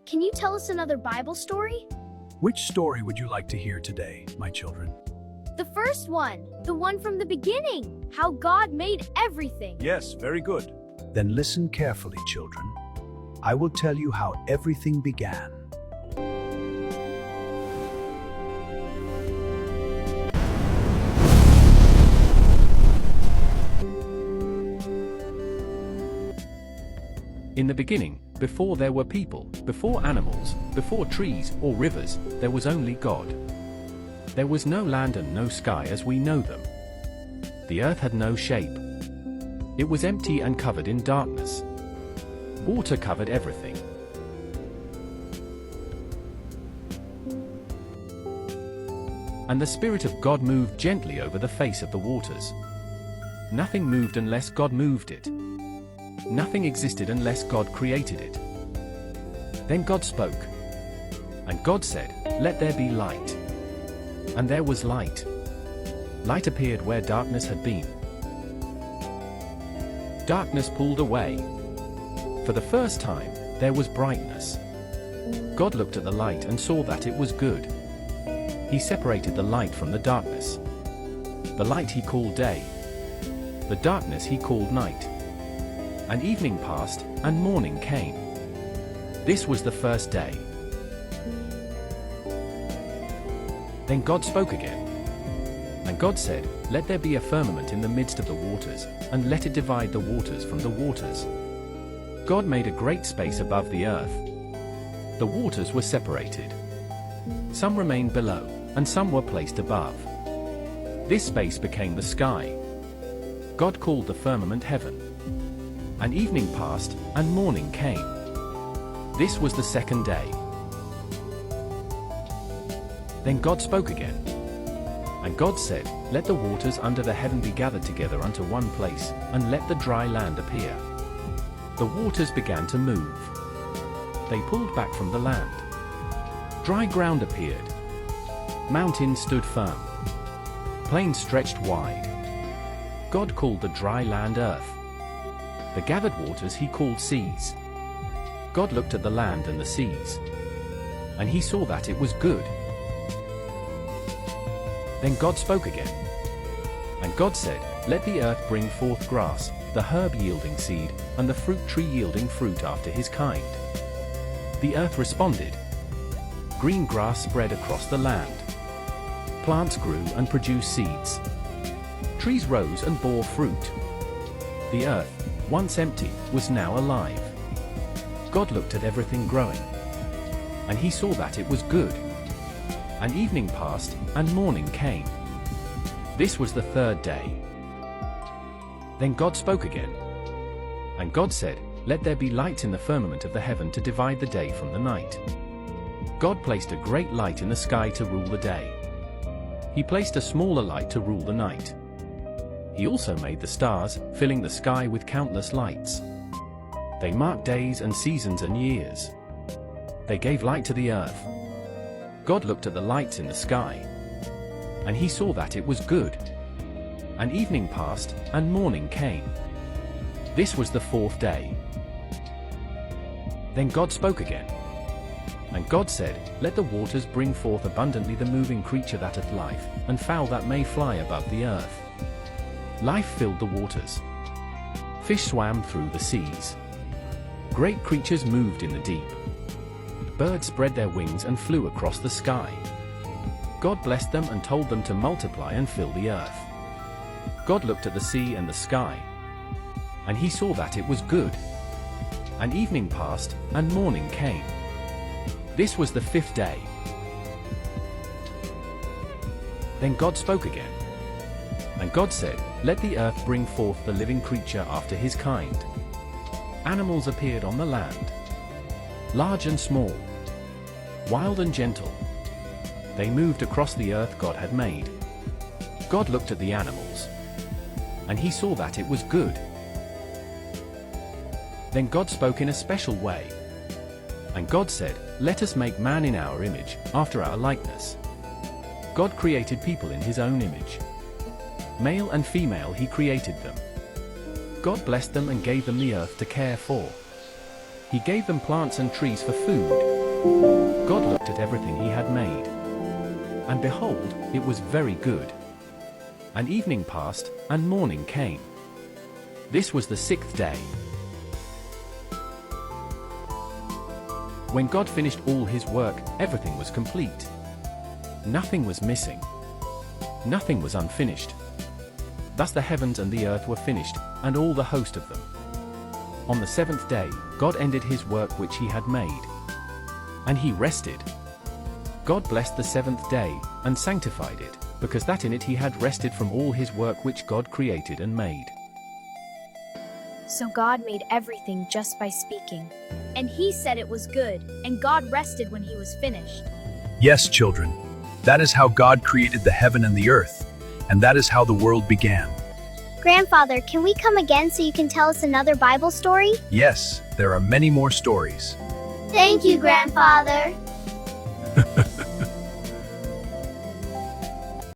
can you tell us another Bible story? Which story would you like to hear today, my children? The first one, the one from the beginning, how God made everything. Yes, very good. Then listen carefully, children. I will tell you how everything began. In the beginning, before there were people, before animals, before trees or rivers, there was only God. There was no land and no sky as we know them. The earth had no shape. It was empty and covered in darkness. Water covered everything. And the Spirit of God moved gently over the face of the waters. Nothing moved unless God moved it. Nothing existed unless God created it. Then God spoke. And God said, "Let there be light." And there was light. Light appeared where darkness had been. Darkness pulled away. For the first time, there was brightness. God looked at the light and saw that it was good. He separated the light from the darkness. The light he called day. The darkness he called night. And evening passed, and morning came. This was the first day. Then God spoke again. And God said, "Let there be a firmament in the midst of the waters, and let it divide the waters from the waters." God made a great space above the earth. The waters were separated. Some remained below, and some were placed above. This space became the sky. God called the firmament heaven. And evening passed, and morning came. This was the second day. Then God spoke again. And God said, "Let the waters under the heaven be gathered together unto one place, and let the dry land appear." The waters began to move. They pulled back from the land. Dry ground appeared. Mountains stood firm. Plains stretched wide. God called the dry land earth. The gathered waters he called seas. God looked at the land and the seas. And he saw that it was good. Then God spoke again. And God said, "Let the earth bring forth grass, the herb yielding seed, and the fruit tree yielding fruit after his kind." The earth responded. Green grass spread across the land. Plants grew and produced seeds. Trees rose and bore fruit. The earth, once empty, was now alive. God looked at everything growing. And he saw that it was good. And evening passed, and morning came. This was the third day. Then God spoke again. And God said, "Let there be lights in the firmament of the heaven to divide the day from the night." God placed a great light in the sky to rule the day. He placed a smaller light to rule the night. He also made the stars, filling the sky with countless lights. They marked days and seasons and years. They gave light to the earth. God looked at the lights in the sky. And he saw that it was good. And evening passed, and morning came. This was the fourth day. Then God spoke again. And God said, "Let the waters bring forth abundantly the moving creature that hath life, and fowl that may fly above the earth." Life filled the waters. Fish swam through the seas. Great creatures moved in the deep. Birds spread their wings and flew across the sky. God blessed them and told them to multiply and fill the earth. God looked at the sea and the sky. And he saw that it was good. And evening passed, and morning came. This was the fifth day. Then God spoke again. And God said, "Let the earth bring forth the living creature after his kind." Animals appeared on the land. Large and small. Wild and gentle. They moved across the earth God had made. God looked at the animals. And he saw that it was good. Then God spoke in a special way. And God said, "Let us make man in our image, after our likeness." God created people in his own image. Male and female he created them. God blessed them and gave them the earth to care for. He gave them plants and trees for food. God looked at everything he had made. And behold, it was very good. And evening passed, and morning came. This was the 6th day. When God finished all his work, everything was complete. Nothing was missing. Nothing was unfinished. Thus the heavens and the earth were finished, and all the host of them. On the 7th day, God ended his work which he had made. And he rested. God blessed the 7th day, and sanctified it, because that in it he had rested from all his work which God created and made. So God made everything just by speaking. And he said it was good, and God rested when he was finished. Yes, children, that is how God created the heaven and the earth, and that is how the world began. Grandfather, can we come again so you can tell us another Bible story? Yes, there are many more stories. Thank you, Grandfather.